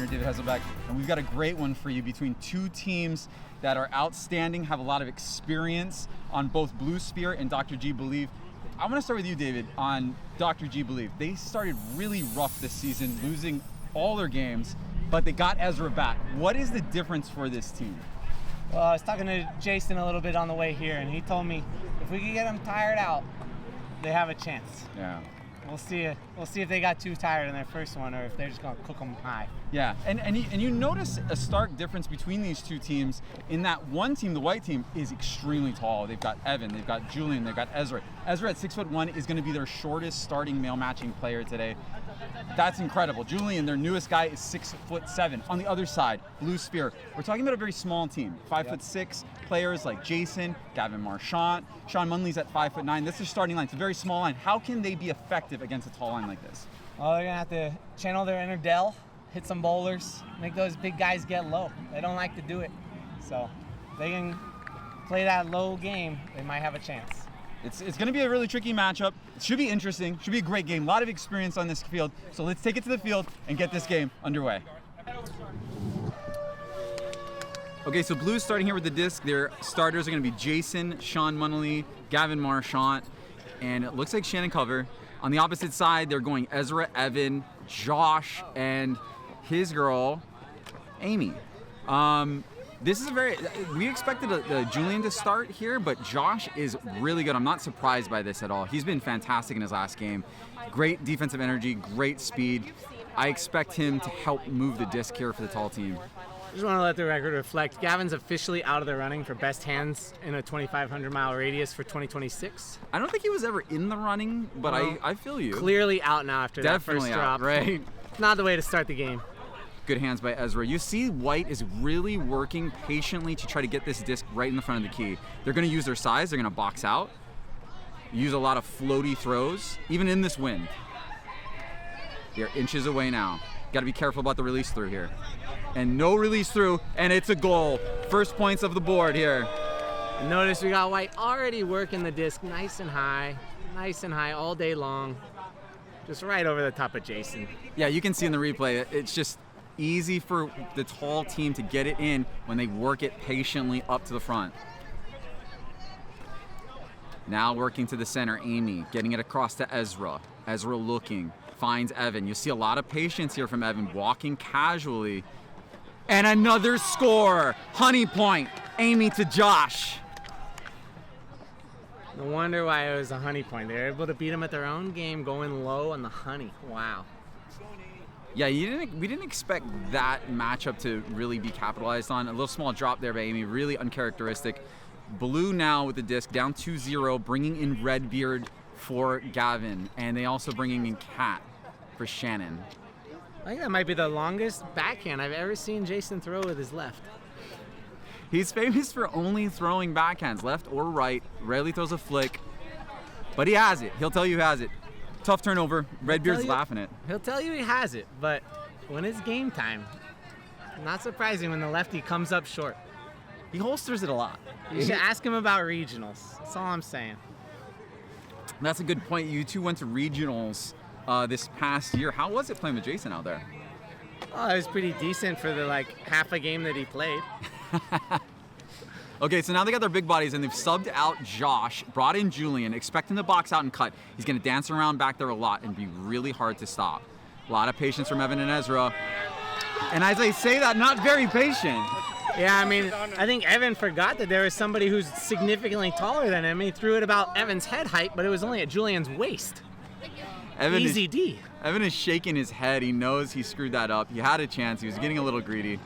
here, David Hazelbeck, and we've got a great one for you between two teams that are outstanding, have a lot of experience on both Blue Sphere and Dr.G Believe. I want to start with you, David, on Dr.G Believe. They started really rough this season, losing all their games, but they got Ezra back. What is the difference for this team? Well, I was talking to Jason a little bit on the way here, and he told me if we can get them tired out, they have a chance. Yeah. We'll see. We'll see if they got too tired in their first one, or if they're just gonna cook them high. Yeah, and you notice a stark difference between these two teams in that one team, the white team, is extremely tall. They've got Evan, they've got Julian, they've got Ezra. Ezra at 6'1" is going to be their shortest starting male matching player today. That's incredible. Julian, their newest guy, is 6'7". On the other side, Blue Sphere, we're talking about a very small team. 5'6" players like Jason, Gavin Marchant, Sean Munnelly's at 5'9". This is starting line. It's a very small line. How can they be effective against a tall line like this? Well, they're gonna have to channel their inner Dell, hit some bowlers, make those big guys get low. They don't like to do it, so if they can play that low game, they might have a chance. It's going to be a really tricky matchup. It should be interesting. Should be a great game. A lot of experience on this field. So let's take it to the field and get this game underway. Okay, so Blue's starting here with the disc. Their starters are going to be Jason, Sean Munnelly, Gavin Marchant, and it looks like Shannon Cover. On the opposite side, they're going Ezra, Evan, Josh, and his girl, Amy. This is we expected Julian to start here, but Josh is really good. I'm not surprised by this at all. He's been fantastic in his last game. Great defensive energy, great speed. I expect him to help move the disc here for the tall team. I just want to let the record reflect, Gavin's officially out of the running for best hands in a 2,500-mile radius for 2026. I don't think he was ever in the running, but I feel you. Clearly out now after Definitely that first drop. Right? Not the way to start the game. Good hands by Ezra. You see White is really working patiently to try to get this disc right in the front of the key. They're going to use their size. They're going to box out, use a lot of floaty throws, even in this wind. They're inches away now. Got to be careful about the release through here. And no release through, and it's a goal. First points of the board here. And notice we got White already working the disc nice and high all day long. Just right over the top of Jason. Yeah, you can see in the replay, it's just easy for the tall team to get it in when they work it patiently up to the front. Now working to the center, Amy, getting it across to Ezra. Ezra looking, finds Evan. You see a lot of patience here from Evan, walking casually. And another score! Honey point, Amy to Josh. No wonder why it was a honey point. They were able to beat them at their own game, going low on the honey. Wow. Yeah, we didn't expect that matchup to really be capitalized on. A little small drop there by Amy, really uncharacteristic. Blue now with the disc, down 2-0, bringing in Redbeard for Gavin, and they also bringing in Kat for Shannon. I think that might be the longest backhand I've ever seen Jason throw with his left. He's famous for only throwing backhands, left or right, rarely throws a flick, but he has it. He'll tell you he has it. Tough turnover. Redbeard's laughing it. He'll tell you he has it, but when it's game time, not surprising when the lefty comes up short. He holsters it a lot. You should ask him about regionals. That's all I'm saying. That's a good point. You two went to regionals this past year. How was it playing with Jason out there? Oh, it was pretty decent for the half a game that he played. Okay, so now they got their big bodies and they've subbed out Josh, brought in Julian, expecting to box out and cut. He's going to dance around back there a lot and be really hard to stop. A lot of patience from Evan and Ezra. And as I say that, not very patient. Yeah, I mean, I think Evan forgot that there was somebody who's significantly taller than him. He threw it about Evan's head height, but it was only at Julian's waist. Easy D. Evan is shaking his head. He knows he screwed that up. He had a chance. He was getting a little greedy.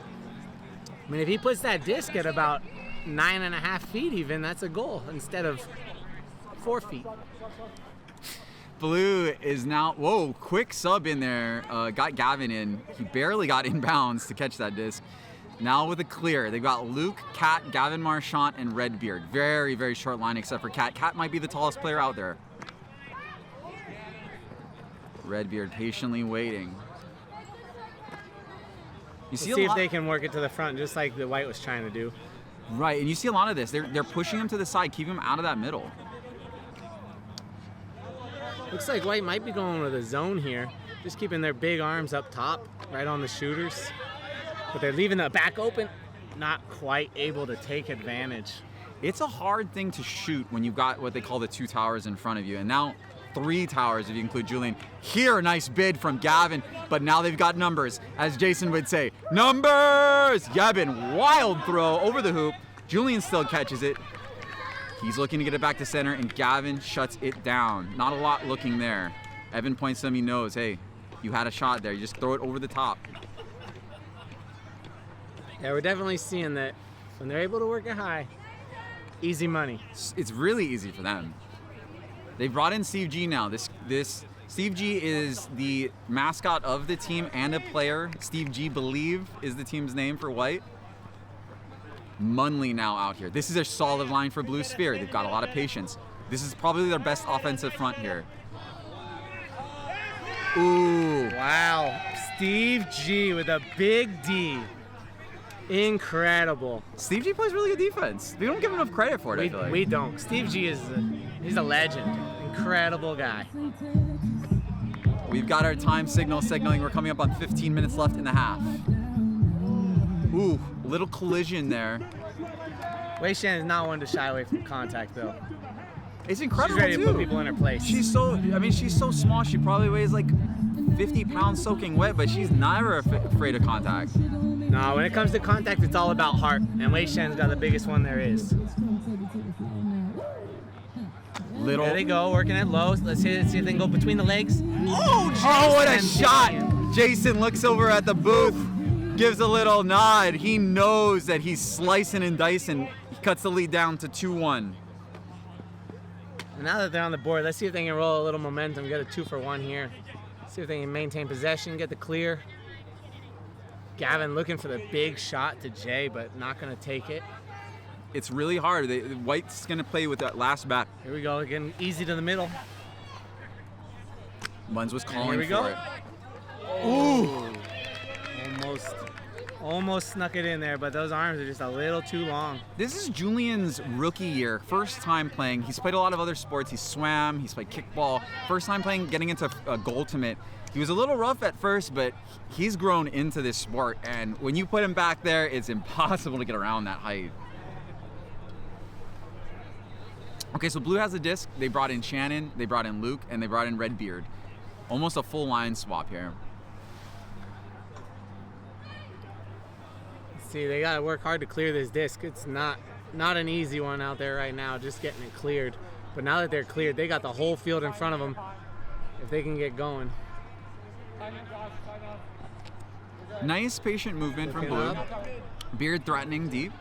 I mean, if he puts that disc at about 9.5 feet even, that's a goal instead of 4 feet. Blue is now, whoa, quick sub in there, got Gavin in. He barely got inbounds to catch that disc. Now with a clear, they've got Luke, Kat, Gavin Marchant, and Redbeard. Very, very short line except for Kat. Kat might be the tallest player out there. Redbeard patiently waiting. You see if they can work it to the front, just like the White was trying to do. Right, and you see a lot of this. They're pushing him to the side, keeping him out of that middle. Looks like White might be going with a zone here, just keeping their big arms up top, right on the shooters. But they're leaving the back open, not quite able to take advantage. It's a hard thing to shoot when you've got what they call the 2 towers in front of you. And now 3 towers if you include Julian. Here, a nice bid from Gavin, but now they've got numbers, as Jason would say. Numbers! Gavin, wild throw over the hoop. Julian still catches it. He's looking to get it back to center, and Gavin shuts it down. Not a lot looking there. Evan points to him, he knows, hey, you had a shot there. You just throw it over the top. Yeah, we're definitely seeing that when they're able to work it high, easy money. It's really easy for them. They brought in Steve G now. This Steve G is the mascot of the team and a player. Steve G, believe, is the team's name for white. Munnelly now out here. This is a solid line for Blue Sphere. They've got a lot of patience. This is probably their best offensive front here. Ooh. Wow. Steve G with a big D. Incredible. Steve G plays really good defense. We don't give him enough credit for it, I feel like. We don't. Steve G he's a legend. Incredible guy. We've got our time signaling. We're coming up on 15 minutes left in the half. Ooh, little collision there. Wei Shan is not one to shy away from contact, though. It's incredible, She's ready too. to put people in her place. She's so small. She probably weighs like 50 pounds soaking wet, but she's never afraid of contact. No, when it comes to contact, it's all about heart, and Wei Shan's got the biggest one there is. Little. There they go, working it low. Let's see if they can go between the legs. Oh, what a shot! Jason looks over at the booth, gives a little nod. He knows that he's slicing and dicing. He cuts the lead down to 2-1. And now that they're on the board, let's see if they can roll a little momentum, get a 2-for-1 here. See if they can maintain possession, get the clear. Gavin looking for the big shot to Jay, but not going to take it. It's really hard. White's going to play with that last back. Here we go, again, easy to the middle. Munz was calling here we for go. it. Ooh. Almost snuck it in there, but those arms are just a little too long. This is Julian's rookie year, first time playing. He's played a lot of other sports. He swam, he's played kickball. First time getting into Goaltimate. He was a little rough at first, but he's grown into this sport. And when you put him back there, it's impossible to get around that height. Okay, so Blue has a disc. They brought in Shannon, they brought in Luke, and they brought in Redbeard. Almost a full line swap here. See, they gotta work hard to clear this disc. It's not an easy one out there right now, just getting it cleared. But now that they're cleared, they got the whole field in front of them if they can get going. Nice patient movement from Blue. Beard threatening deep.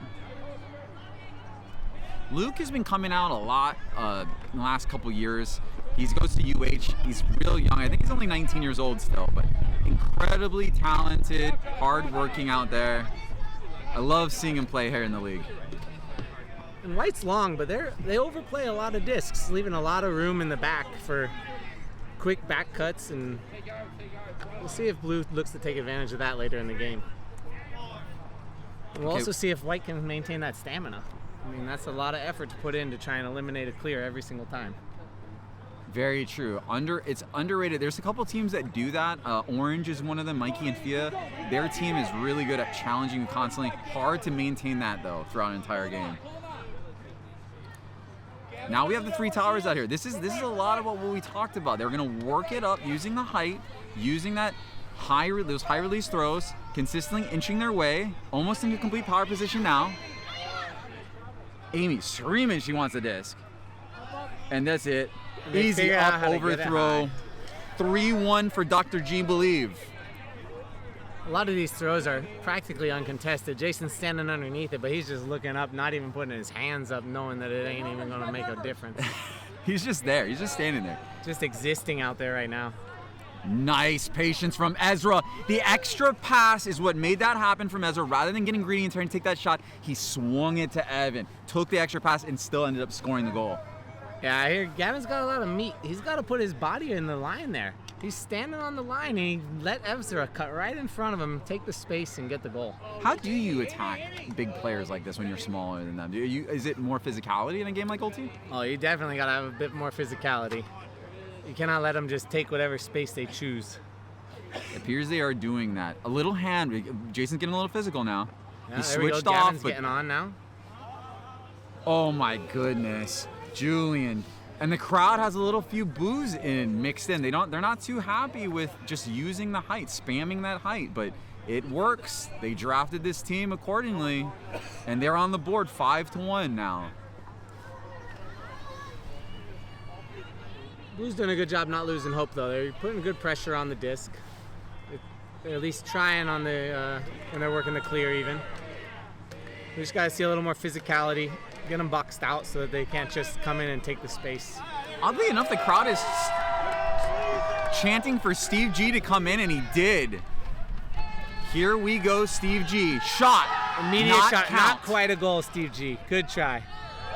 Luke has been coming out a lot in the last couple years. He goes to UH. He's real young. I think he's only 19 years old still, but incredibly talented, hard-working out there. I love seeing him play here in the league. And White's long, but they overplay a lot of discs, leaving a lot of room in the back for quick back cuts, and we'll see if Blue looks to take advantage of that later in the game. And we'll also see if White can maintain that stamina. I mean, that's a lot of effort to put in to try and eliminate a clear every single time. Very true. It's underrated. There's a couple teams that do that. Orange is one of them, Mikey and Fia. Their team is really good at challenging constantly. Hard to maintain that, though, throughout an entire game. Now we have the 3 towers out here. This is a lot of what we talked about. They're going to work it up using the height, using that those high release throws, consistently inching their way, almost into complete power position now. Amy screaming she wants a disc. And that's it. Easy up overthrow. 3-1 for Dr.G, believe. A lot of these throws are practically uncontested. Jason's standing underneath it, but he's just looking up, not even putting his hands up, knowing that it ain't even going to make a difference. He's just there. He's just standing there. Just existing out there right now. Nice patience from Ezra. The extra pass is what made that happen from Ezra. Rather than getting greedy and trying to take that shot, he swung it to Evan, took the extra pass, and still ended up scoring the goal. Yeah, I hear Gavin's got a lot of meat. He's got to put his body in the line there. He's standing on the line, and he let Ezra cut right in front of him, take the space, and get the goal. How do you attack big players like this when you're smaller than them? Is it more physicality in a game like GOALTI? Oh, you definitely got to have a bit more physicality. You cannot let them just take whatever space they choose. It appears they are doing that. A little hand. Jason's getting a little physical now. Yeah, he there we go. switched off. Gavin's getting on now. Oh my goodness, Julian. And the crowd has a little few boos mixed in. They're not too happy with just using the height, spamming that height, but it works. They drafted this team accordingly, and they're on the board 5-1 now. Blue's doing a good job not losing hope, though. They're putting good pressure on the disc. They're at least trying on the, when they're working the clear even. We just got to see a little more physicality, get them boxed out so that they can't just come in and take the space. Oddly enough, the crowd is chanting for Steve G to come in, and he did. Here we go, Steve G. Shot. Immediate not shot. Count. Not quite a goal, Steve G. Good try.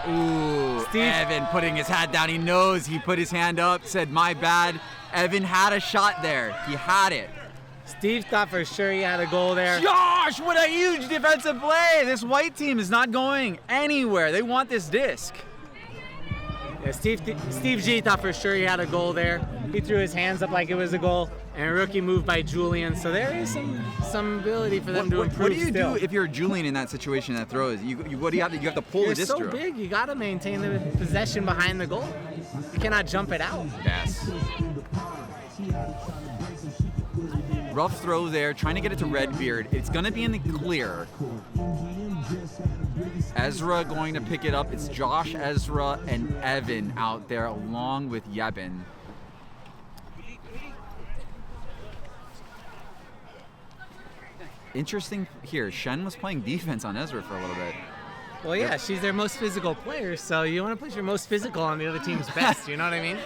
Ooh, Evan putting his hat down. He knows. He put his hand up, said, my bad. Evan had a shot there. He had it. Steve thought for sure he had a goal there. Josh, what a huge defensive play. This white team is not going anywhere. They want this disc. Yeah, Steve G thought for sure he had a goal there. He threw his hands up like it was a goal, and a rookie move by Julian. So there is some ability for them to improve. What do you still. do if you're Julian in that situation that throws? What do you have to? You have to pull the disc You're so through. big, you got to maintain the possession behind the goal. You cannot jump it out. Yes. Rough throw there, trying to get it to Redbeard. It's going to be in the clear. Ezra going to pick it up. It's Josh, Ezra, and Evan out there along with Yebin. Interesting here, Shen was playing defense on Ezra for a little bit. Well, yeah, she's their most physical player, so you want to put your most physical on the other team's best, you know what I mean?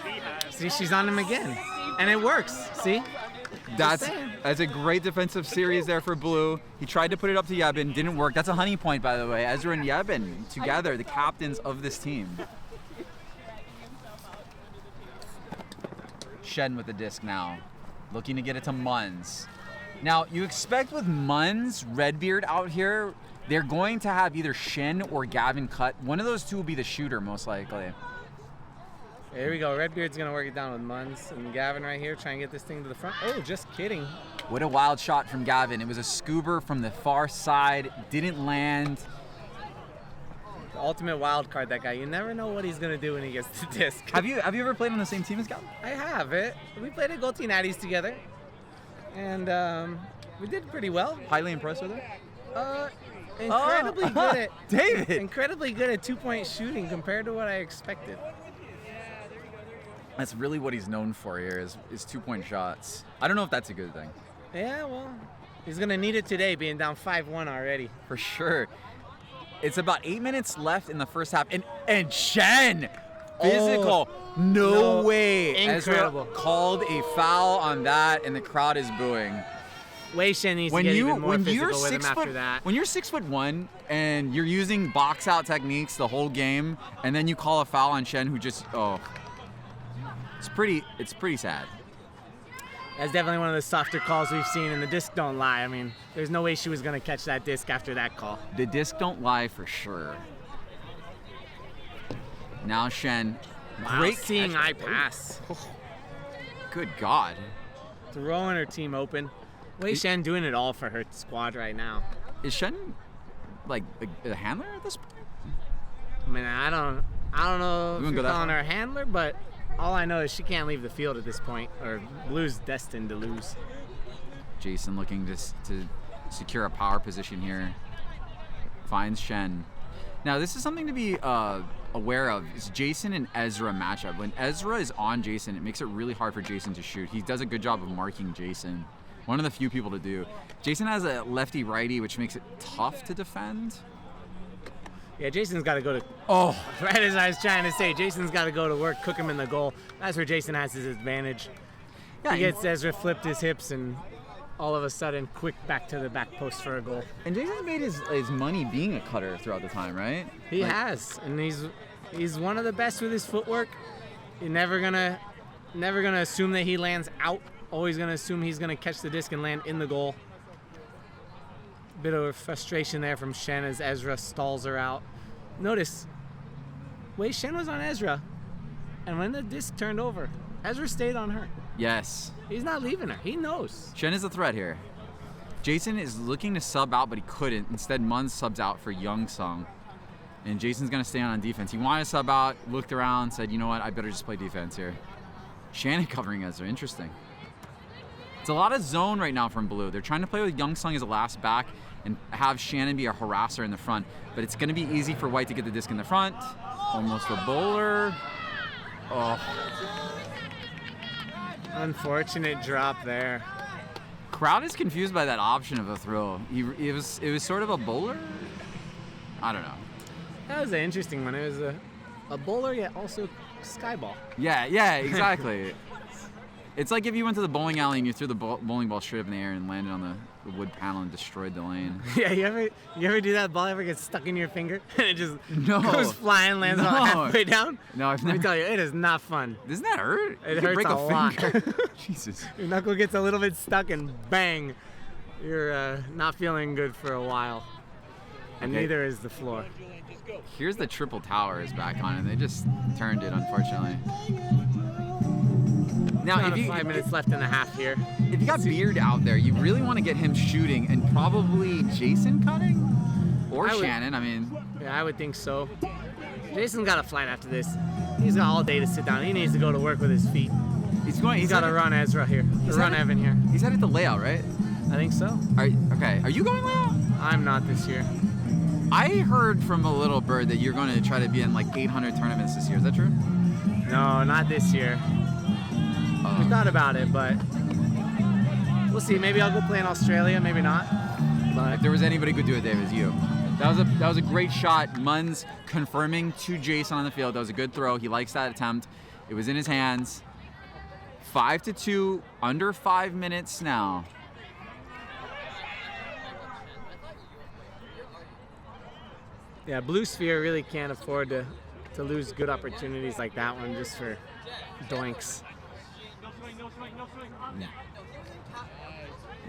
See, she's on him again. And it works, see? That's a great defensive series there for Blue. He tried to put it up to Yebin, didn't work. That's a honey point, by the way. Ezra and Yebin together, the captains of this team. Shen with the disc now, looking to get it to Munns. Now, you expect with Munns, Redbeard out here, they're going to have either Shen or Gavin cut. One of those two will be the shooter, most likely. Here we go. Redbeard's going to work it down with Munns. And Gavin right here trying to get this thing to the front. Oh, just kidding. What a wild shot from Gavin. It was a scuba from the far side. Didn't land. The ultimate wild card, that guy. You never know what he's going to do when he gets the disc. Have you ever played on the same team as Gavin? I have. We played at GOALTI Natties together. And we did pretty well. Highly impressed with it? Incredibly good at David. Incredibly good at 2-point shooting compared to what I expected. That's really what he's known for here is 2-point shots. I don't know if that's a good thing. Yeah, well, he's gonna need it today, being down 5-1 already. For sure. It's about 8 minutes left in the first half, and Shen, physical, no way. Incredible. Ezra called a foul on that, and the crowd is booing. Wei Shen needs to get even more physical with him after that. When you're 6'1" and you're using box out techniques the whole game, and then you call a foul on Shen, who just it's pretty sad. That's definitely one of the softer calls we've seen, and the disc don't lie. I mean, there's no way she was gonna catch that disc after that call. The disc don't lie for sure. Now Shen, wow, great seeing catch. eye pass. Good God. Throwing her team open. Wei Shen doing it all for her squad right now. Is Shen like a handler at this point? I mean, I don't know if you're calling her a handler, but all I know is she can't leave the field at this point, or Blue's destined to lose. Jason looking to secure a power position here. Finds Shen. Now, this is something to be aware of. It's Jason and Ezra matchup. When Ezra is on Jason, it makes it really hard for Jason to shoot. He does a good job of marking Jason. One of the few people to do. Jason has a lefty-righty, which makes it tough to defend. Yeah, Jason's got to go to... Right as I was trying to say, Jason's got to go to work, cook him in the goal. That's where Jason has his advantage. Yeah, he gets Ezra flipped his hips, and all of a sudden, quick back to the back post for a goal. And Jason's made his money being a cutter throughout the time, right? He has, and he's one of the best with his footwork. You're never gonna assume that he lands out. Always gonna assume he's gonna catch the disc and land in the goal. Bit of frustration there from Shen as Ezra stalls her out. Notice, Wei Shen was on Ezra, and when the disc turned over, Ezra stayed on her. Yes. He's not leaving her. He knows. Shen is the threat here. Jason is looking to sub out, but he couldn't. Instead, Munz subs out for Young Sung. And Jason's going to stay on defense. He wanted to sub out, looked around, said, you know what, I better just play defense here. Shannon covering Ezra. Interesting. It's a lot of zone right now from Blue. They're trying to play with Young Sung as a last back and have Shannon be a harasser in the front. But it's going to be easy for White to get the disc in the front. Almost a bowler. Oh. Unfortunate drop there. Crowd is confused by that option of a throw. It was sort of a bowler? I don't know. That was an interesting one. It was a bowler, yet also skyball. Yeah, exactly. It's like if you went to the bowling alley and you threw the bowling ball straight up in the air and landed on the wood panel and destroyed the lane. Yeah, you ever do that? Ball ever get stuck in your finger and it just No. goes flying, lands about halfway down? No, I've Let me never. tell you, it is not fun. Doesn't that hurt? It You could hurts break a lot. finger. Jesus. Your knuckle gets a little bit stuck and bang, you're not feeling good for a while. And Okay. neither is the floor. Here's the triple tower is back on, and they just turned it, unfortunately. Now, About 5 minutes left in the half here. if you got Beard out there, you really want to get him shooting and probably Jason cutting? Or I would- Shannon, I mean. Yeah, I would think so. Jason's got a flight after this. He's got all day to sit down. He needs to go to work with his feet. He's He's got to run Ezra here. Run headed- Evan here. He's headed to layout, right? I think so. Okay, are you going layout? I'm not this year. I heard from a little bird that you're going to try to be in like 800 tournaments this year. Is that true? No, not this year. We thought about it, but we'll see. Maybe I'll go play in Australia, maybe not. But If there was anybody who could do it, Dave, it was you. That was a great shot. Munz confirming to Jason on the field. That was a good throw. He likes that attempt. It was in his hands. 5-2, under 5 minutes now. yeah, Blue Sphere really can't afford to lose good opportunities like that one just for doinks.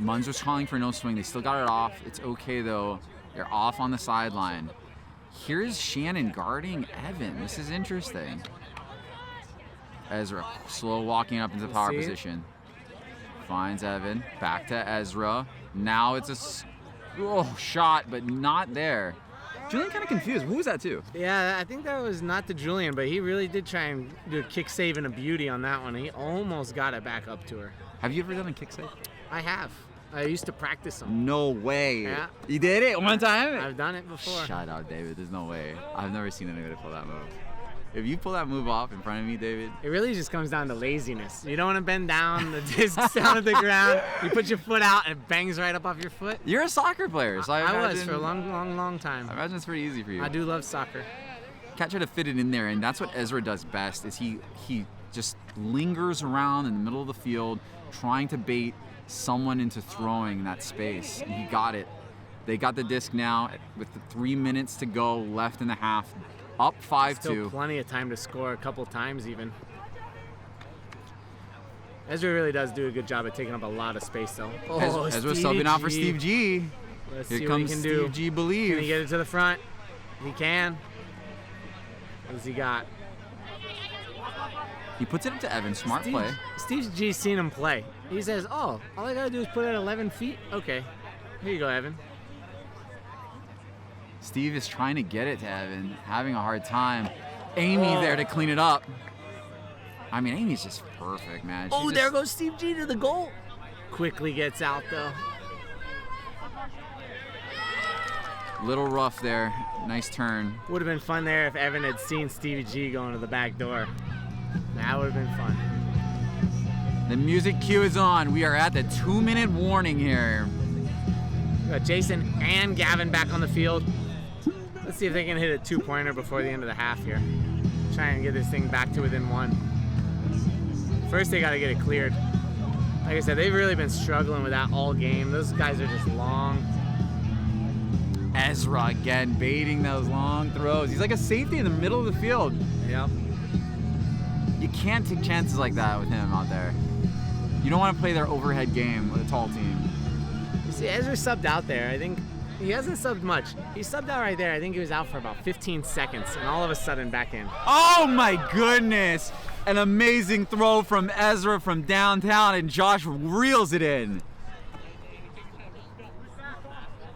Munz was calling for no swing. They still got it off. It's okay, though. They're off on the sideline. Here's Shannon guarding Evan. This is interesting. Ezra slow walking up into the power See it? position. Finds Evan. Back to Ezra. Now it's a shot, but not there. Julian kind of confused. Who was that to? Yeah, I think that was not to Julian, but he really did try and do a kick save and a beauty on that one. He almost got it back up to her. Have you ever done a kick save? I have. I used to practice them. No way. Yeah. You did it one time? I've done it before. Shut up, David. There's no way. I've never seen anybody pull that move. If you pull that move off in front of me, David. It really just comes down to laziness. You don't want to bend down, the disc's down to the ground. You put your foot out and it bangs right up off your foot. You're a soccer player, so I was imagine- for a long time. I imagine it's pretty easy for you. I do love soccer. Cat tried to fit it in there, and that's what Ezra does best. Is he just lingers around in the middle of the field, trying to bait someone into throwing that space, and he got it. They got the disc now with the 3 minutes to go left in the half, up 5-2. Still plenty of time to score a couple times even. Ezra really does do a good job at taking up a lot of space though. Ezra Stevie subbing out for G. Steve G. Let's Here see what he comes can Steve do. G. Can Believe. he get it to the front? He can. What does he got? He puts it up to Evan. Smart play. Steve G's seen him play. He says, oh, all I gotta do is put it at 11 feet? Okay. Here you go, Evan. Steve is trying to get it to Evan, having a hard time. Amy there to clean it up. I mean, Amy's just perfect, man. She There just- goes Steve G to the goal. Quickly gets out though. Little rough there. Nice turn. Would have been fun there if Evan had seen Stevie G going to the back door. That would have been fun. The music cue is on. We are at the 2-minute warning here. We got Jason and Gavin back on the field. Let's see if they can hit a 2-pointer before the end of the half here. Try and get this thing back to within 1. First, they got to get it cleared. Like I said, they've really been struggling with that all game. Those guys are just long. Ezra again baiting those long throws. He's like a safety in the middle of the field. Yep. You can't take chances like that with him out there. You don't want to play their overhead game with a tall team. You see, Ezra subbed out there. I think he hasn't subbed much. He subbed out right there. I think he was out for about 15 seconds, and all of a sudden back in. Oh my goodness! An amazing throw from Ezra from downtown, and Josh reels it in.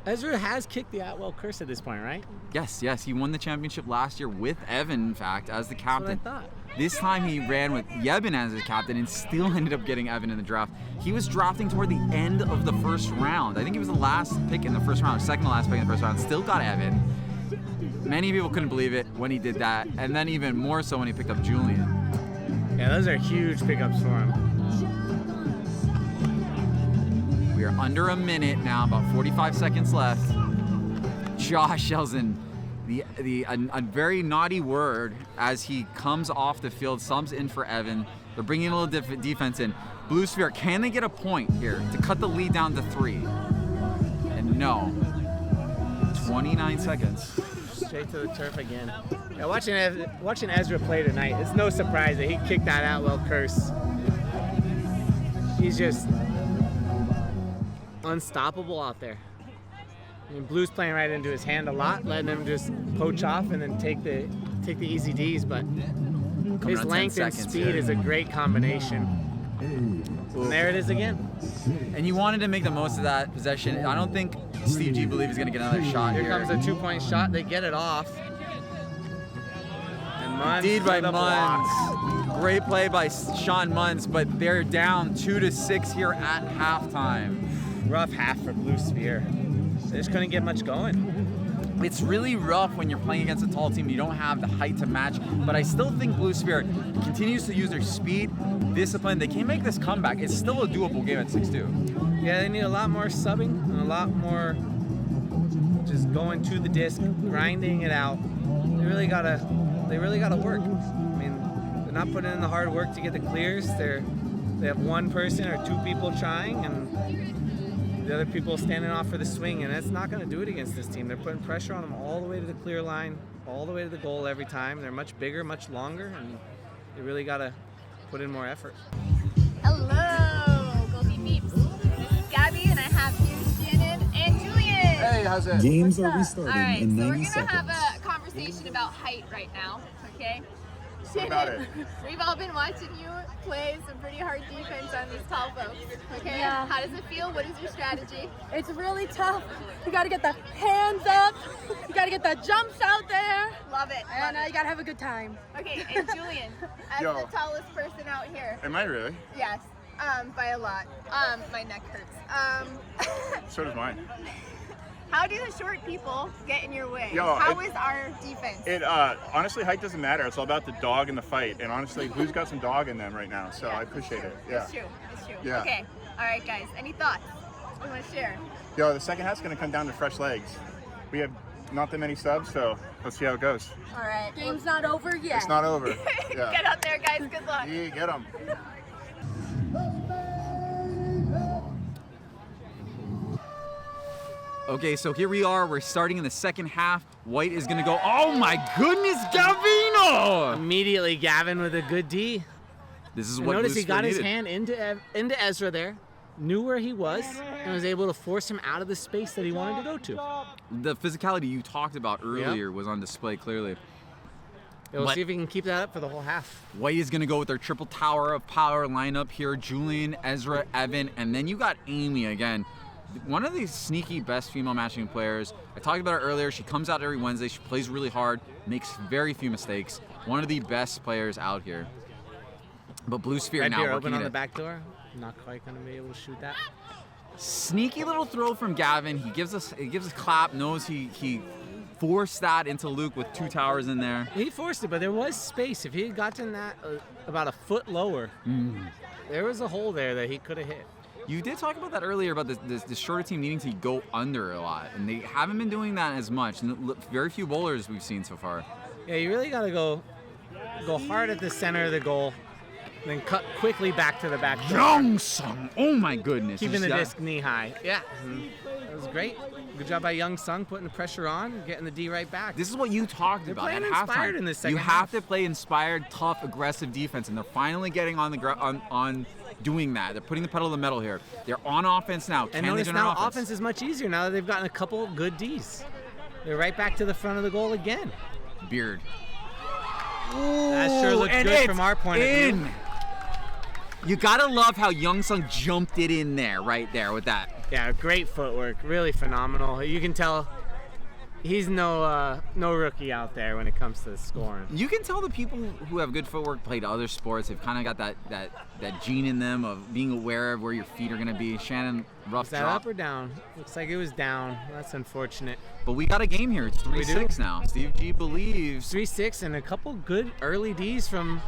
Ezra has kicked the Atwell curse at this point, right? Yes, he won the championship last year with Evan, in fact, as the captain. That's what I thought. This time he ran with Yebin as his captain and still ended up getting Evan in the draft. He was drafting toward the end of the first round. I think he was the last pick in the first round, or second to last pick in the first round. Still got Evan. Many people couldn't believe it when he did that, and then even more so when he picked up Julian. Yeah, those are huge pickups for him. We are under a minute now, about 45 seconds left. Josh yells in a very naughty word as he comes off the field, subs in for Evan. They're bringing a little defense in. Blue Sphere, can they get a point here to cut the lead down to 3? And no. 29 seconds. Straight to the turf again. Yeah, watching Ezra play tonight, it's no surprise that he kicked that Atwell curse. He's just unstoppable out there. I mean, Blue's playing right into his hand a lot, letting him just poach off and then take the easy Ds, but his length and speed is a great combination. And there it is again. And you wanted to make the most of that possession. I don't think Steve G believes he's going to get another shot here. Here comes a 2-point shot. They get it off. And Munns Indeed by the Munns. block. Great play by Sean Munns, but they're down 2-6 here at halftime. Rough half for Blue Sphere. They just couldn't get much going. It's really rough when you're playing against a tall team. You don't have the height to match, but I still think Blue Sphere continues to use their speed, discipline. They can make this comeback. It's still a doable game at 6-2. Yeah, they need a lot more subbing and a lot more just going to the disc, grinding it out. They really gotta work. I mean, they're not putting in the hard work to get the clears. They have one person or two people trying, and the other people standing off for the swing, and that's not going to do it against this team. They're putting pressure on them all the way to the clear line, all the way to the goal every time. They're much bigger, much longer, and they really got to put in more effort. Hello, Goalti Peeps. This is Gabby, and I have here Shannon and Julian. Hey, how's it? Games are restarting All right, in so 90 we're going to seconds. have a conversation about height right now, okay? What about it? We've all been watching you play some pretty hard defense on these tall folks, okay? Yeah. How does it feel? What is your strategy? It's really tough. You got to get the hands up. You got to get the jumps out there. Love it. And love you got to have a good time. it. Okay, and Julian, as Yo. the tallest person out here, Am I really? yes, by a lot. My neck hurts. So does mine. How do the short people get in your way? Yo, How is our defense? Honestly, height doesn't matter. It's all about the dog in the fight. And honestly, Blue's got some dog in them right now, so I appreciate it. Yeah. It's true. It's true. Yeah. Okay. All right, guys. Any thoughts you want to share? Yo, the second half's gonna come down to fresh legs. We have not that many subs, so let's see how it goes. All right. Game's not over yet. It's not over. Get Yeah. out there, guys. Good luck. Yeah, get them. Okay, so here we are. We're starting in the second half. White is going to go. Oh my goodness, Gavino! Immediately, Gavin with a good D. This is And what notice Blue he got Sphere his needed. hand into Ezra there, knew where he was, and was able to force him out of the space that he wanted to go to. The physicality you talked about earlier was on display clearly. Yeah, we'll But- see if he can keep that up for the whole half. White is going to go with their triple tower of power lineup here. Julian, Ezra, Evan, and then you got Amy again. One of the sneaky best female matching players. I talked about her earlier. She comes out every Wednesday. She plays really hard, makes very few mistakes. One of the best players out here. But Blue Sphere Red now beer working open on it. the back door. Not quite going to be able to shoot that. Sneaky little throw from Gavin. He gives us a clap. Knows he forced that into Luke with two towers in there. He forced it, but there was space. If he had gotten that about a foot lower, there was a hole there that he could have hit. You did talk about that earlier about the shorter team needing to go under a lot, and they haven't been doing that as much. Very few bowlers we've seen so far. Yeah, you really got to go hard at the center of the goal, then cut quickly back to the back door, Young Sung, oh my goodness! keeping the You see disc knee high. Yeah, that was great. Good job by Young Sung putting the pressure on, getting the D right back. This is what you talked about playing at inspired halftime. in this second You have half. to play inspired, tough, aggressive defense, and they're finally getting on the on doing that. They're putting the pedal to the metal here. They're on offense now. Can And they notice generate now offense? offense is much easier now that they've gotten a couple good Ds. They're right back to the front of the goal again. Beard. That sure looks and good it's from our point of view. You gotta love how Youngsung jumped it in there, right there with that. Yeah, great footwork, really phenomenal. You can tell he's no rookie out there when it comes to scoring. You can tell the people who have good footwork played other sports. They've kind of got that gene in them of being aware of where your feet are gonna be. Shannon, rough Is that drop. up or down? Looks like it was down. That's unfortunate. But we got a game here. It's 3-6 now. Steve G believes. 3-6 and a couple good early Ds from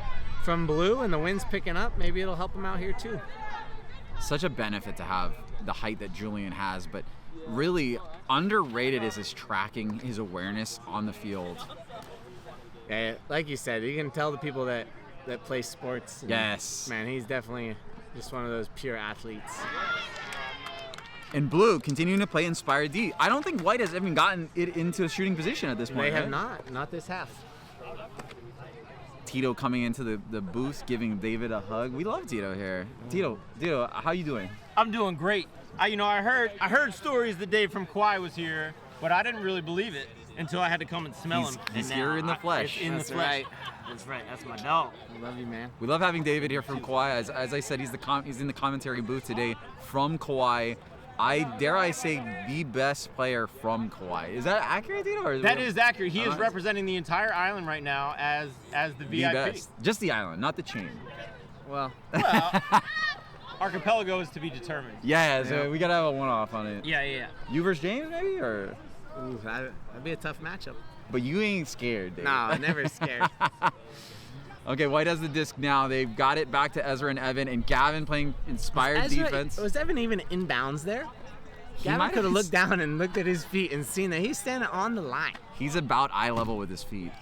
Blue, and the wind's picking up. Maybe it'll help him out here too. Such a benefit to have the height that Julian has, but really underrated is his tracking, his awareness on the field. Yeah, like you said, you can tell the people that play sports. And, Yes. Man, he's definitely just one of those pure athletes. And Blue continuing to play inspired D. I don't think White has even gotten it into a shooting position at this point. They have right? not this half. Tito coming into the booth, giving David a hug. We love Tito here. Tito, how you doing? I'm doing great. I heard stories the day from Kawhi was here, but I didn't really believe it until I had to come and smell him. He's And here now in the flesh. It's in the flesh. Right. That's right. That's my dog. I love you, man. We love having David here from Kauai. As I said, he's in the commentary booth today from Kauai. Dare I say the best player from Kauai. Is that accurate, Tito? Or That is accurate. He is Honest? representing the entire island right now as the the VIP. best. Just the island, not the chain. Well, Well, archipelago is to be determined. Yeah, so we gotta have a one-off on it. Yeah. You versus James, maybe, or? ooh, that'd be a tough matchup. But you ain't scared, Dave. No, never scared. Okay, White has the disc now. They've got it back to Ezra and Evan, and Gavin playing inspired defense. Was Evan even inbounds there? He Gavin might could have have- looked down and looked at his feet and seen that he's standing on the line. He's about eye level with his feet.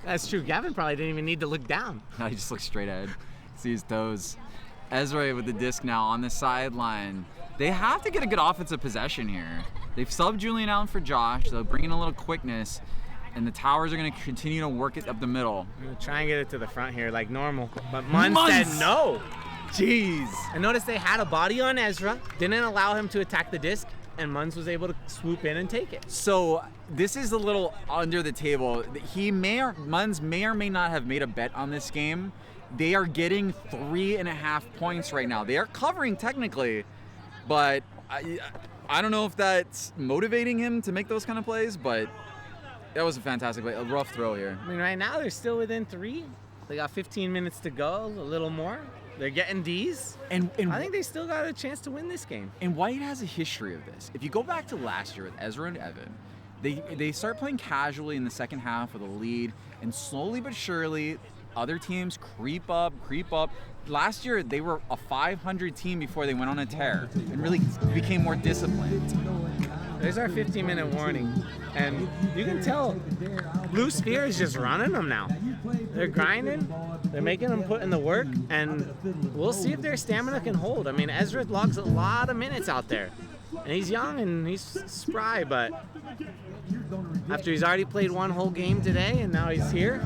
That's true. Gavin probably didn't even need to look down. No, he just looks straight ahead. See his toes. Ezra with the disc now on the sideline. They have to get a good offensive possession here. They've subbed Julian Allen for Josh. They'll bring in a little quickness, and the Towers are going to continue to work it up the middle. I'm gonna try and get it to the front here like normal. But Munn Munz! said no. Jeez. And notice they had a body on Ezra, didn't allow him to attack the disc, and Munz was able to swoop in and take it. So this is a little under the table. Munz may or may not have made a bet on this game. They are getting 3.5 points right now. They are covering technically, but I don't know if that's motivating him to make those kind of plays, but that was a fantastic play. A rough throw here. I mean, right now they're still within 3. They got 15 minutes to go, a little more. They're getting Ds. And I think they still got a chance to win this game. And White has a history of this. If you go back to last year with Ezra and Evan, they start playing casually in the second half with a lead, and slowly but surely, other teams creep up. Last year, they were a 500 team before they went on a tear and really became more disciplined. There's our 15-minute warning, and you can tell Blue Sphere is just running them now. They're grinding, they're making them put in the work, and we'll see if their stamina can hold. I mean, Ezra logs a lot of minutes out there, and he's young and he's spry, but after he's already played one whole game today and now he's here,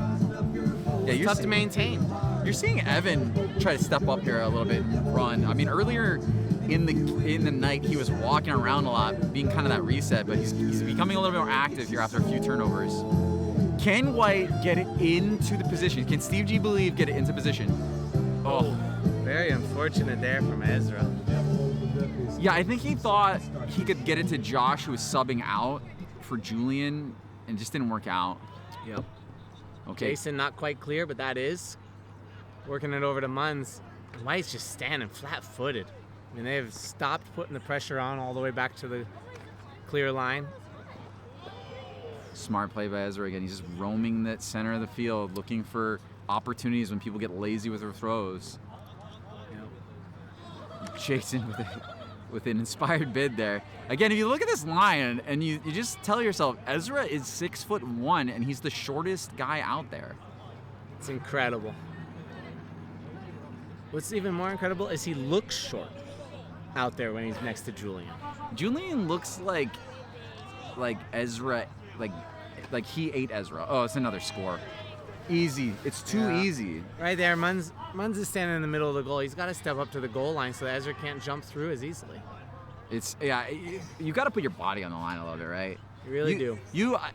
Yeah, it's tough to maintain. You're seeing Evan try to step up here a little bit and run. I mean, earlier in the night, he was walking around a lot, being kind of that reset, but he's becoming a little bit more active here after a few turnovers. Can White get it into the position? Can Steve G believe get it into position? Oh. Very unfortunate there from Ezra. Yeah, I think he thought he could get it to Josh, who was subbing out for Julian, and just didn't work out. Yep. Okay. Jason not quite clear, but that is. Working it over to Munz. White's just standing flat-footed. I mean, they've stopped putting the pressure on all the way back to the clear line. Smart play by Ezra again. He's just roaming that center of the field, looking for opportunities when people get lazy with their throws. Jason with an inspired bid there. Again, if you look at this line and you just tell yourself, Ezra is 6'1" and he's the shortest guy out there. It's incredible. What's even more incredible is he looks short out there when he's next to Julian. Julian looks like Ezra, like he ate Ezra. Oh, it's another score. Easy. It's too easy. Right there, Munz is standing in the middle of the goal. He's got to step up to the goal line so that Ezra can't jump through as easily. You got to put your body on the line a little bit, right? You really do.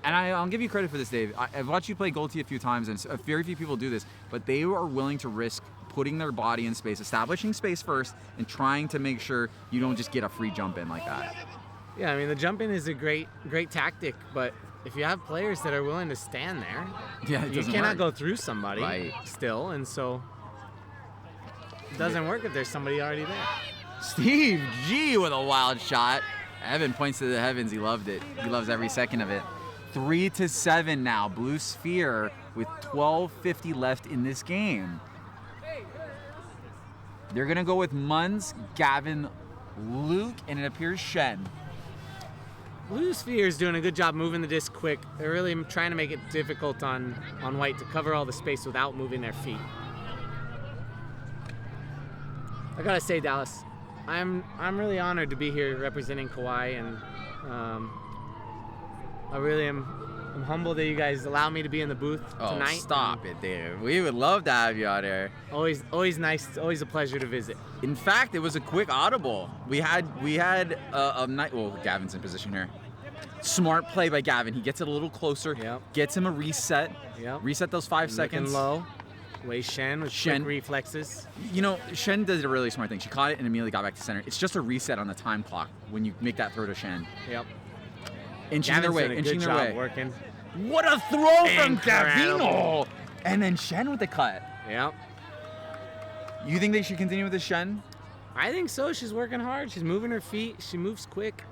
I'll give you credit for this, Dave. I've watched you play GOALTI a few times, and very few people do this, but they are willing to risk putting their body in space, establishing space first, and trying to make sure you don't just get a free jump in like that. Yeah, I mean, the jump in is a great tactic, but if you have players that are willing to stand there, you cannot go through somebody still, and so it doesn't work if there's somebody already there. Steve G with a wild shot. Evan points to the heavens. He loved it. He loves every second of it. 3-7 now. Blue Sphere with 12:50 left in this game. They're going to go with Munns, Gavin, Luke, and it appears Shen. Blue Sphere is doing a good job moving the disc quick. They're really trying to make it difficult on White to cover all the space without moving their feet. I gotta say, Dallas, I'm really honored to be here representing Kauai, and I really am. I'm humbled that you guys allow me to be in the booth tonight. Oh, stop it, Dave. We would love to have you out here. Always nice. Always a pleasure to visit. In fact, it was a quick audible. We had a night. Well, Gavin's in position here. Smart play by Gavin. He gets it a little closer. Yep. Gets him a reset. Yep. Reset those 5 seconds. Looking low. Way Shen with quick reflexes. You know, Shen did a really smart thing. She caught it and immediately got back to center. It's just a reset on the time clock when you make that throw to Shen. Yep. Inching their way. Inching their way. Working. What a throw from Gavino! And then Shen with the cut. Yep. You think they should continue with the Shen? I think so. She's working hard. She's moving her feet. She moves quick.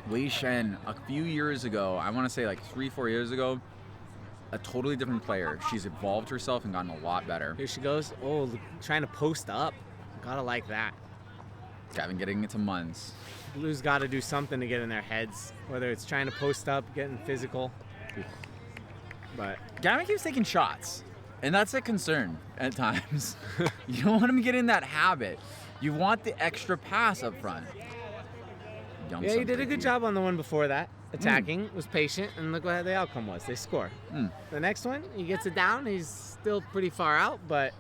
Wei Shen, a few years ago, I want to say like 3-4 years ago, a totally different player. She's evolved herself and gotten a lot better. Here she goes. Oh, trying to post up. Gotta like that. Gavin getting it to Munns. Blue's got to do something to get in their heads, whether it's trying to post up, getting physical. But Gavin keeps taking shots, and that's a concern at times. You don't want him to get in that habit. You want the extra pass up front. Yeah, he did a good job on the one before that. Attacking, was patient, and look what the outcome was. They score. The next one, he gets it down. He's still pretty far out, but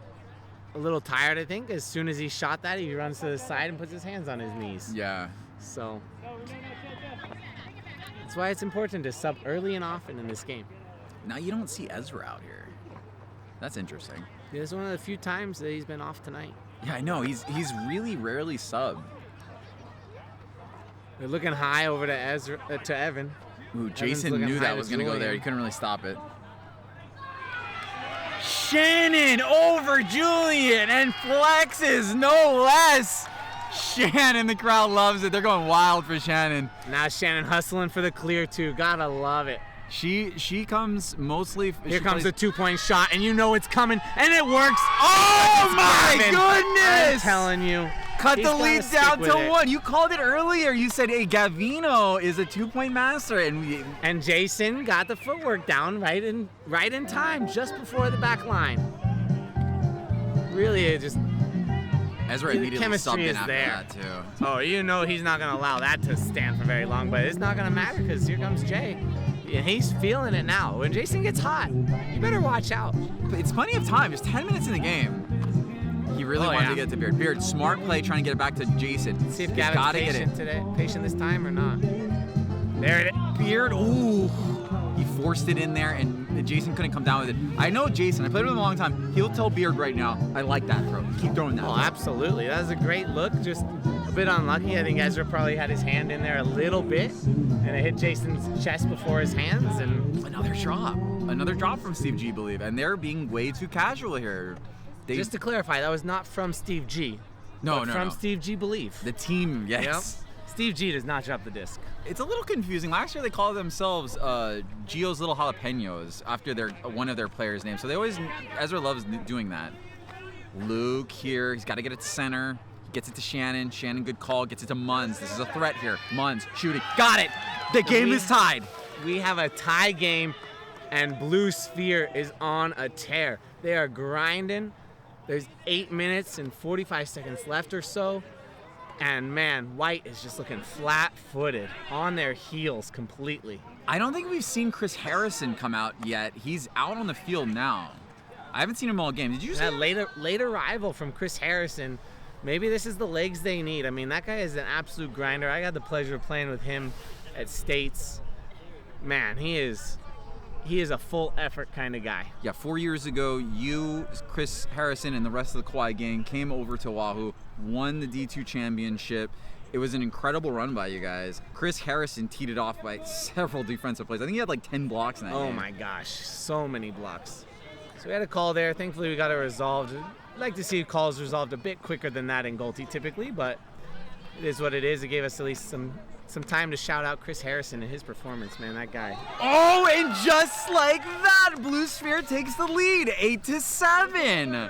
a little tired, I think. As soon as he shot that, he runs to the side and puts his hands on his knees. Yeah. So that's why it's important to sub early and often in this game. Now you don't see Ezra out here. That's interesting. Yeah, this is one of the few times that he's been off tonight. Yeah, I know. He's really rarely subbed. They're looking high over to Evan. Ooh, Jason knew that was going to go there. He couldn't really stop it. Shannon over Julian and flexes, no less. Shannon, the crowd loves it. They're going wild for Shannon. Now Shannon hustling for the clear two. Gotta love it. She comes mostly. Here comes the 2-point shot, and you know it's coming, and it works. Oh my goodness! I'm telling you. Cut the lead down to 1. You called it earlier. You said, hey, Gavino is a 2-point master. And Jason got the footwork down right in time, just before the back line. Really, it just... Ezra immediately subbed in after that, too. Oh, you know he's not going to allow that to stand for very long, but it's not going to matter because here comes Jay. And he's feeling it now. When Jason gets hot, you better watch out. It's plenty of time. It's 10 minutes in the game. He really wanted to get to Beard. Beard, smart play trying to get it back to Jason. See if Gavin's patient this time or not. There it is. Beard, ooh. He forced it in there, and Jason couldn't come down with it. I know Jason. I played with him a long time. He'll tell Beard right now, I like that throw. Keep throwing that. Oh, absolutely. That was a great look. Just a bit unlucky. I think Ezra probably had his hand in there a little bit, and it hit Jason's chest before his hands. And another drop from Steve G, believe. And they're being way too casual here. Just to clarify, that was not from Steve G. No. From Steve G, believe. The team, yes. Yep. Steve G does not drop the disc. It's a little confusing. Last year they called themselves Gio's Little Jalapenos after one of their players' names. So Ezra loves doing that. Luke here, he's got to get it to center. He gets it to Shannon. Shannon, good call. Gets it to Munns. This is a threat here. Munns shooting. Got it. The game is tied. We have a tie game, and Blue Sphere is on a tear. They are grinding. There's 8 minutes and 45 seconds left or so. And man, White is just looking flat-footed, on their heels completely. I don't think we've seen Chris Harrison come out yet. He's out on the field now. I haven't seen him all game. Did you see that late arrival from Chris Harrison maybe this is the legs they need. I mean, that guy is an absolute grinder. I got the pleasure of playing with him at States. Man, he is a full effort kind of guy. Yeah, 4 years ago, you, Chris Harrison, and the rest of the Kauai gang came over to Oahu, won the D2 championship. It was an incredible run by you guys. Chris Harrison teed it off by several defensive plays. I think he had like 10 blocks in that game. Oh my gosh, so many blocks. So we had a call there. Thankfully, we got it resolved. I'd like to see calls resolved a bit quicker than that in GOALTI typically, but it is what it is. It gave us at least some time to shout out Chris Harrison and his performance, man. That guy. Oh, and just like that, Blue Sphere takes the lead, 8-7.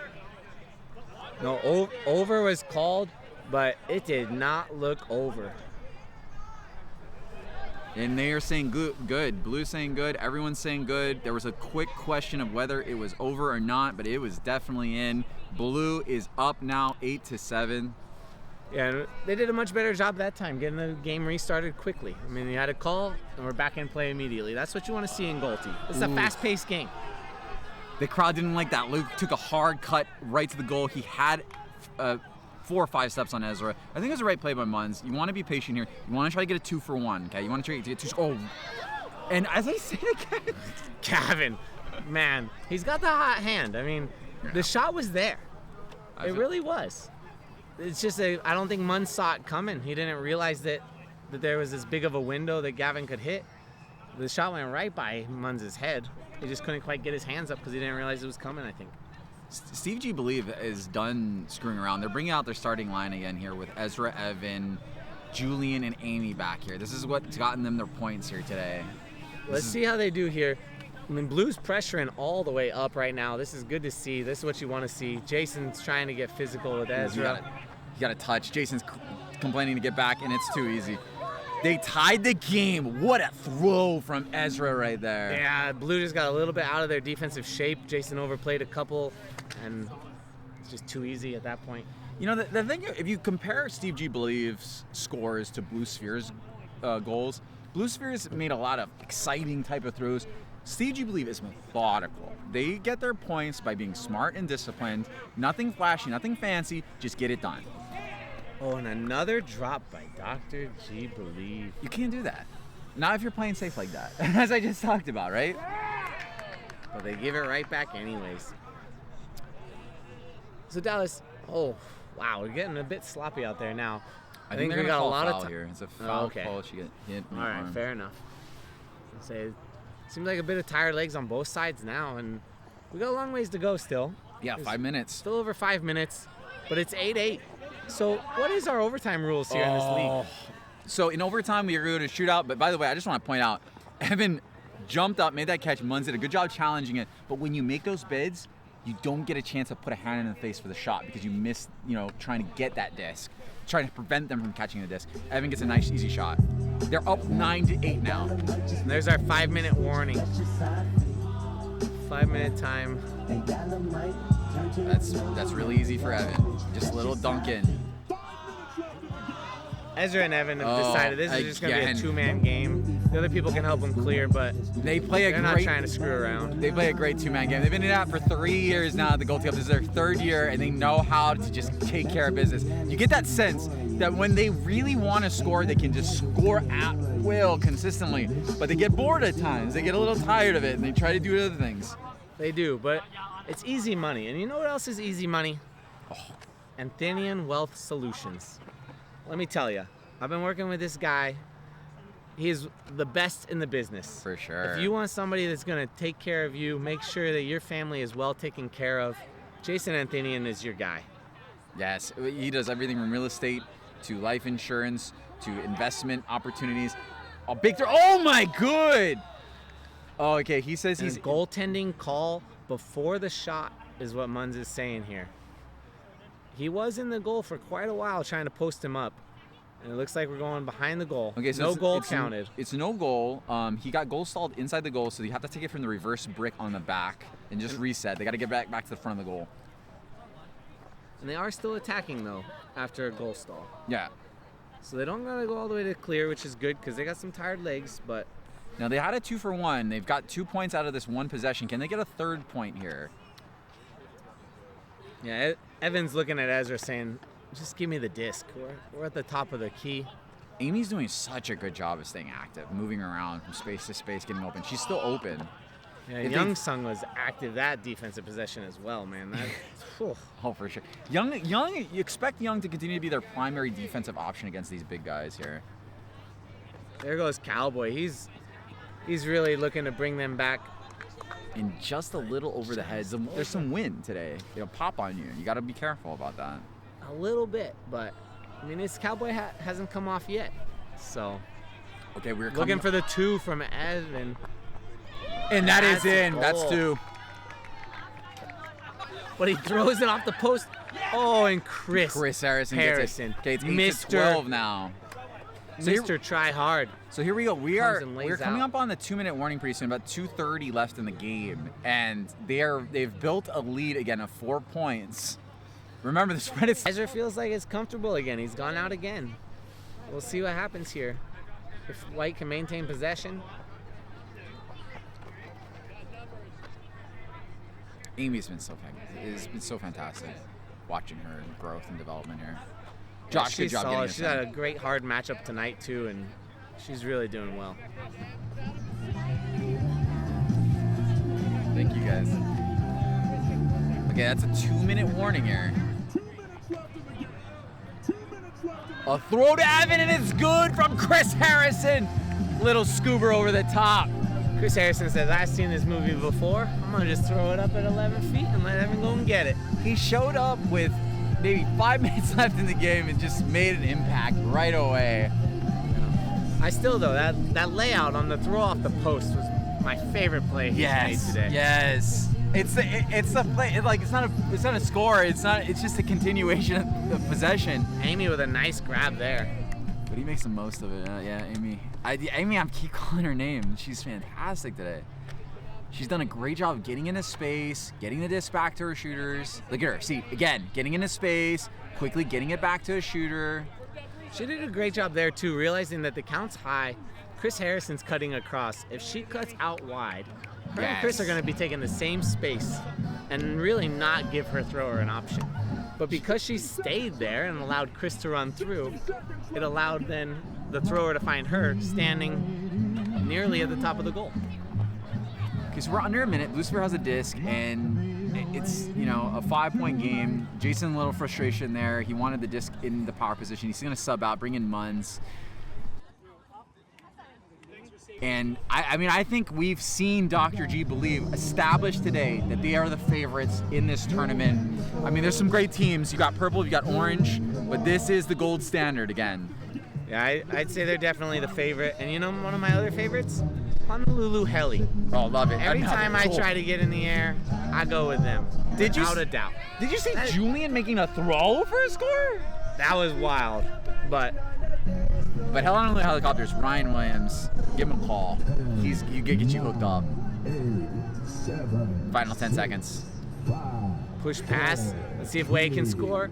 No, over was called, but it did not look over. And they are saying good. Blue's saying good. Everyone's saying good. There was a quick question of whether it was over or not, but it was definitely in. Blue is up now, 8-7. Yeah, they did a much better job that time, getting the game restarted quickly. I mean, they had a call, and we're back in play immediately. That's what you want to see in GOALTI. It's a fast-paced game. The crowd didn't like that. Luke took a hard cut right to the goal. He had 4 or 5 steps on Ezra. I think it was the right play by Munns. You want to be patient here. You want to try to get a 2-for-1, okay? You want to try to get 2. Oh, and as I say it again, Gavin, man, he's got the hot hand. I mean, the shot was there. It really was. It's just I don't think Munn saw it coming. He didn't realize that there was this big of a window that Gavin could hit. The shot went right by Munns' head. He just couldn't quite get his hands up because he didn't realize it was coming, I think. Steve G believe is done screwing around. They're bringing out their starting line again here with Ezra, Evan, Julian, and Amy back here. This is what's gotten them their points here today. Let's see how they do here. I mean, Blue's pressuring all the way up right now. This is good to see. This is what you want to see. Jason's trying to get physical with Ezra. You got to touch. Jason's complaining to get back, and it's too easy. They tied the game. What a throw from Ezra right there. Yeah, Blue just got a little bit out of their defensive shape. Jason overplayed a couple, and it's just too easy at that point. You know, the thing, if you compare Steve G. Believe's scores to Blue Sphere's goals, Blue Sphere's made a lot of exciting type of throws. Steve G. Believe is methodical. They get their points by being smart and disciplined. Nothing flashy, nothing fancy, just get it done. Oh, and another drop by Dr.G. Believe. You can't do that. Not if you're playing safe like that, as I just talked about, right? But they give it right back anyways. So Dallas, oh, wow, we're getting a bit sloppy out there now. I think we got a lot of time here. It's a foul okay. call. She get hit. All right, arm. Fair enough. I'd say seems like a bit of tired legs on both sides now, and we got a long ways to go still. Yeah, 5 minutes. Still over 5 minutes, but it's 8-8. So what is our overtime rules here in this league? So in overtime, we are going to shoot out. But by the way, I just want to point out, Evan jumped up, made that catch. Munns did a good job challenging it. But when you make those bids, you don't get a chance to put a hand in the face for the shot because you miss, trying to get that disc, trying to prevent them from catching the disc. Evan gets a nice, easy shot. They're up 9-8 now. And there's our 5-minute warning. 5-minute time. That's really easy for Evan. Just a little dunk in. Ezra and Evan have decided this is just going to be a 2-man game. The other people can help them clear, but they're not trying to screw around. They play a great 2-man game. They've been in that for 3 years now at the GOALTI Cup. This is their 3rd year, and they know how to just take care of business. You get that sense that when they really want to score, they can just score at will consistently. But they get bored at times. They get a little tired of it, and they try to do other things. They do, but it's easy money. And you know what else is easy money? Anthenien Wealth Solutions. Let me tell you, I've been working with this guy. He is the best in the business. For sure. If you want somebody that's going to take care of you, make sure that your family is well taken care of, Jason Anthenien is your guy. Yes, he does everything from real estate to life insurance to investment opportunities. A big throw. Oh my good. Oh, okay. He says he's goaltending call before the shot is what Munns is saying here. He was in the goal for quite a while trying to post him up. And it looks like we're going behind the goal. Okay, so no goal counted. It's no goal. He got goal stalled inside the goal, so you have to take it from the reverse brick on the back and just reset. They got to get back to the front of the goal. And they are still attacking, though, after a goal stall. Yeah. So they don't got to go all the way to clear, which is good because they got some tired legs, but... Now, they had a 2-for-1. They've got 2 points out of this one possession. Can they get a 3rd point here? Yeah, Evan's looking at Ezra saying, Just give me the disc. We're at the top of the key. Amy's doing such a good job of staying active, moving around from space to space, getting open. She's still open. Yeah, Young Sung was active that defensive possession as well, man. That, Oh, for sure. Young, you expect Young to continue to be their primary defensive option against these big guys here. there goes Cowboy. He's really looking to bring them back. And just a little over the heads. There's some wind today. It'll pop on you. You got to be careful about that. A little bit, but I mean, his Cowboy hat hasn't come off yet. So, Okay, we're looking for the 2 from Evan. and that is That's a in. That's goal. 2. But he throws it off the post. Oh, and Chris Harrison. Harrison. Gets it. Okay, it's 8 Mr. to 12 now. So here- Mr. Try Hard. So here we go. Comes and lays We're coming out. up on the 2-minute warning pretty soon. About 2:30 left in the game, and they've built a lead again of 4 points. Remember, the spread is. Ezra feels like it's comfortable again. He's gone out again. We'll see what happens here. If White can maintain possession. Amy's been it's been so fantastic watching her growth and development here. Josh, good she's job solid. getting us She's had a in. great hard matchup tonight too, and she's really doing well. Thank you guys. Okay, that's a 2-minute warning here. A throw to Evan, and it's good from Chris Harrison. Little scuba over the top. Chris Harrison says, I've seen this movie before. I'm going to just throw it up at 11 feet and let Evan go and get it. He showed up with maybe 5 minutes left in the game and just made an impact right away. I still, though, that layout on the throw off the post was my favorite play he's made today. Yes. It's the play. It's not a score. It's just a continuation of the possession. Amy with a nice grab there. But he makes the most of it. Yeah, Amy. Amy, I keep calling her name. She's fantastic today. She's done a great job of getting into space, getting the disc back to her shooters. Look at her. See, again, getting into space, quickly getting it back to a shooter. She did a great job there, too, realizing that the count's high. Chris Harrison's cutting across. If she cuts out wide, her and Chris are going to be taking the same space and really not give her thrower an option. But because she stayed there and allowed Chris to run through, it allowed then the thrower to find her standing nearly at the top of the goal. Okay, so we're under a minute. Lucifer has a disc, and it's, a 5-point game. Jason, a little frustration there. He wanted the disc in the power position. He's going to sub out, bring in Munns. And I think we've seen Dr.G establish today that they are the favorites in this tournament. I mean, there's some great teams. You got purple, you got orange, but this is the gold standard again. Yeah, I'd say they're definitely the favorite. And one of my other favorites? Honolulu Heli. Oh, love it. Every time I try to get in the air, I go with them. Without a doubt. Did you see Julian making a throw for a score? That was wild. But Honolulu Helicopters, Ryan Williams, give him a call. You get you hooked up. Final 10 seconds. push pass. Let's see if Wade can score.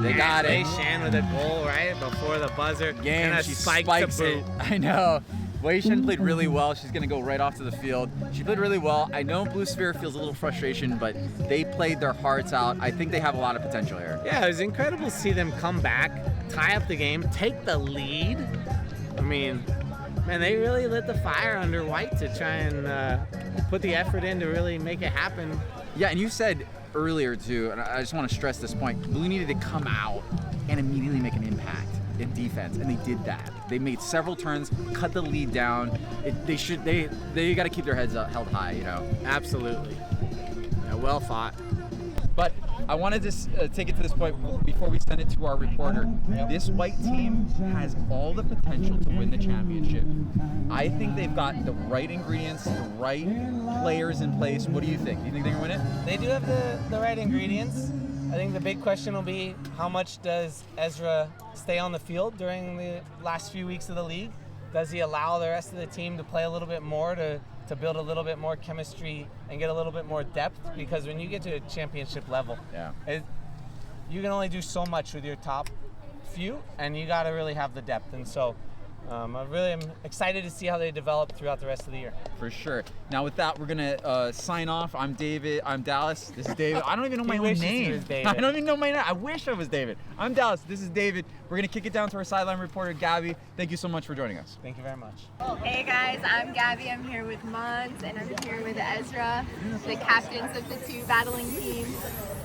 They got it. Shan with a goal right before the buzzer. Game, and a she spike spikes to it. boot. I know. Wei Shen played really well. She's going to go right off to the field. She played really well. I know Blue Sphere feels a little frustration, but they played their hearts out. I think they have a lot of potential here. Yeah, it was incredible to see them come back, tie up the game, take the lead. I mean, man, they really lit the fire under White to try and put the effort in to really make it happen. Yeah, and you said earlier, too, and I just want to stress this point, Blue needed to come out and immediately make an impact in defense, and they did that. They made several turns, cut the lead down. They got to keep their heads held high, you know. Absolutely. Yeah, well fought. But I wanted to take it to this point before we send it to our reporter. This White team has all the potential to win the championship. I think they've got the right ingredients, the right players in place. What do you think? Do you think they're going to win it? They do have the right ingredients. I think the big question will be how much does Ezra stay on the field during the last few weeks of the league? Does he allow the rest of the team to play a little bit more to build a little bit more chemistry and get a little bit more depth? Because when you get to a championship level, you can only do so much with your top few, and you got to really have the depth. And so I really am excited to see how they develop throughout the rest of the year. For sure. Now with that, we're gonna sign off. I'm David. I'm Dallas. This is David. I don't even know my own wishes he name. was David. I don't even know my name. I wish I was David. I'm Dallas. This is David. We're gonna kick it down to our sideline reporter, Gabby. Thank you so much for joining us. Thank you very much. Hey guys, I'm Gabby. I'm here with Mons and I'm here with Ezra, the captains of the two battling teams.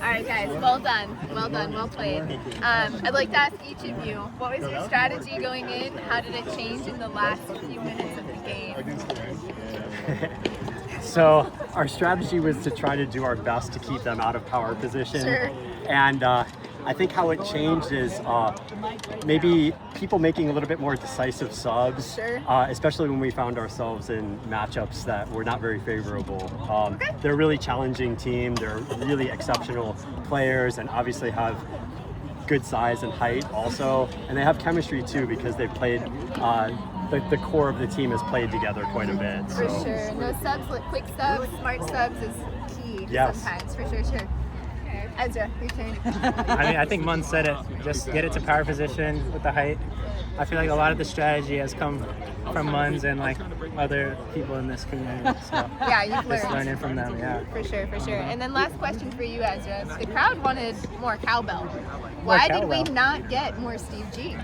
All right, guys, well done, well played. I'd like to ask each of you, what was your strategy going in? How did it change in the last few minutes of the game? So our strategy was to try to do our best to keep them out of power position. Sure. And I think how it changed is maybe people making a little bit more decisive subs, Sure. Especially when we found ourselves in matchups that were not very favorable. They're a really challenging team. They're really exceptional players and obviously have good size and height also. And they have chemistry too because they've played, the core of the team has played together quite a bit. For So. sure. And those subs, like quick subs, smart subs is key Yes. sometimes, for sure. Ezra, your turn. I mean, I think Munn said it. Just get it to power position with the height. I feel like a lot of the strategy has come from Munn's and like other people in this community. So Yeah, you've just learned. learning from them. Yeah. For sure. And then last question for you, Ezra. The crowd wanted more cowbell. Why did we cowbell. not get more Steve G?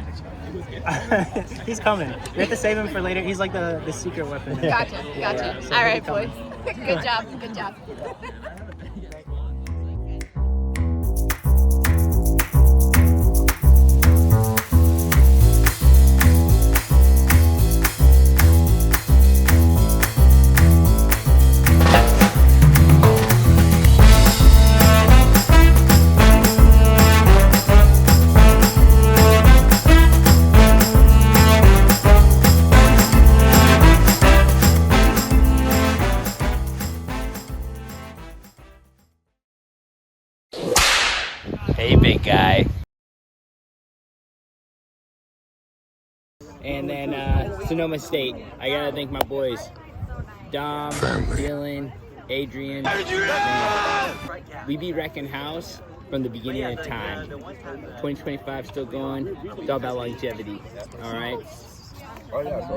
He's coming. We have to save him for later. He's like the secret weapon. Gotcha. Yeah, so All he'll right, be coming. boys. Good job. Hey, big guy. And then Sonoma State. I gotta thank my boys, Dom, Dylan, Adrian. We beat Wrecking House from the beginning of time. 2025 still going. It's all about longevity. All right.